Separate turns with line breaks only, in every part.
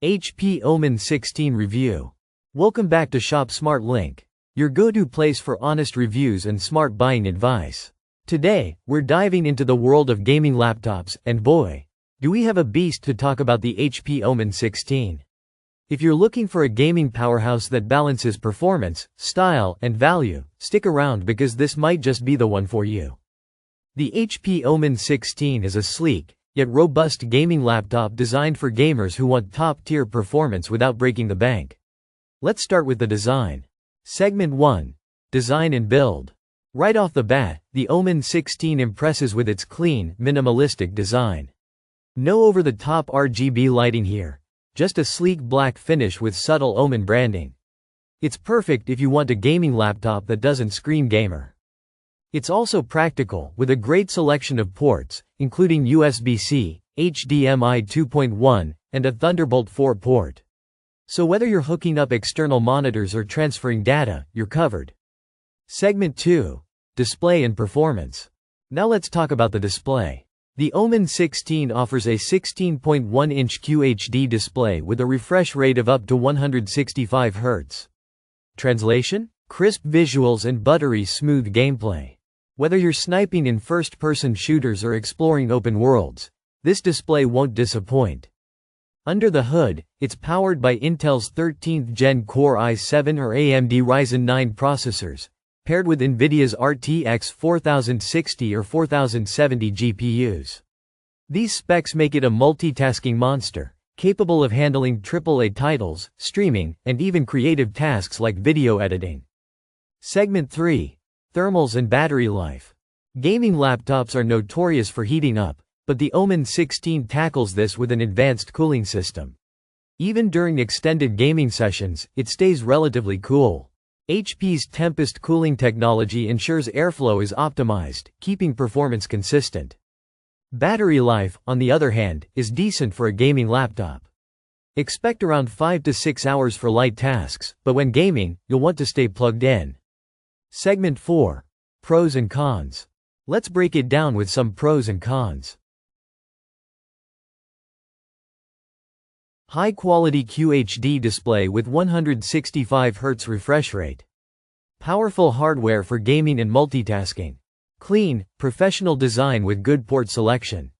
HP Omen 16 Review. Welcome back to Shop Smart Link, your go-to place for honest reviews and smart buying advice. Today, we're diving into the world of gaming laptops, and boy, do we have a beast to talk about: the HP Omen 16. If you're looking for a gaming powerhouse that balances performance, style, and value, stick around because this might just be the one for you. The HP Omen 16 is a sleek, yet robust gaming laptop designed for gamers who want top-tier performance without breaking the bank. Let's start with the design. Segment 1. Design and build. Right off the bat, the Omen 16 impresses with its clean, minimalistic design. No over-the-top RGB lighting here, just a sleek black finish with subtle Omen branding. It's perfect if you want a gaming laptop that doesn't scream gamer. It's also practical, with a great selection of ports, including USB-C, HDMI 2.1, and a Thunderbolt 4 port. So whether you're hooking up external monitors or transferring data, you're covered. Segment 2. Display and performance. Now let's talk about the display. The Omen 16 offers a 16.1-inch QHD display with a refresh rate of up to 165 Hz. Translation? Crisp visuals and buttery smooth gameplay. Whether you're sniping in first-person shooters or exploring open worlds, this display won't disappoint. Under the hood, it's powered by Intel's 13th Gen Core i7 or AMD Ryzen 9 processors, paired with NVIDIA's RTX 4060 or 4070 GPUs. These specs make it a multitasking monster, capable of handling AAA titles, streaming, and even creative tasks like video editing. Segment 3. Thermals and battery life. Gaming laptops are notorious for heating up, but the Omen 16 tackles this with an advanced cooling system. Even during extended gaming sessions, it stays relatively cool. HP's Tempest cooling technology ensures airflow is optimized, keeping performance consistent. Battery life, on the other hand, is decent for a gaming laptop. Expect around 5 to 6 hours for light tasks, but when gaming, you'll want to stay plugged in. Segment 4. Pros and cons. Let's break it down with some pros and cons. High-quality QHD display with 165 Hz refresh rate. Powerful hardware for gaming and multitasking. Clean, professional design with good port selection.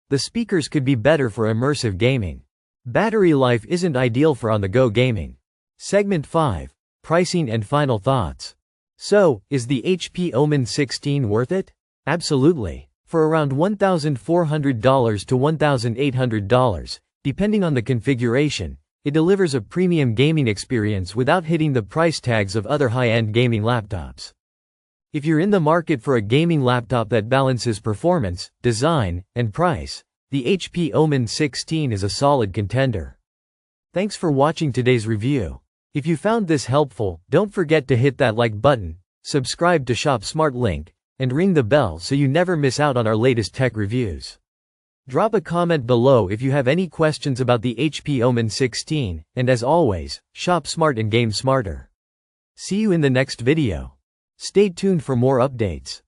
The speakers could be better for immersive gaming. Battery life isn't ideal for on-the-go gaming. Segment 5. Pricing and final thoughts. So, is the HP Omen 16 worth it? Absolutely. For around $1,400 to $1,800, depending on the configuration, it delivers a premium gaming experience without hitting the price tags of other high-end gaming laptops. If you're in the market for a gaming laptop that balances performance, design, and price, the HP Omen 16 is a solid contender. Thanks for watching today's review. If you found this helpful, don't forget to hit that like button, subscribe to Shop Smart Link, and ring the bell so you never miss out on our latest tech reviews. Drop a comment below if you have any questions about the HP Omen 16, and as always, shop smart and game smarter. See you in the next video. Stay tuned for more updates.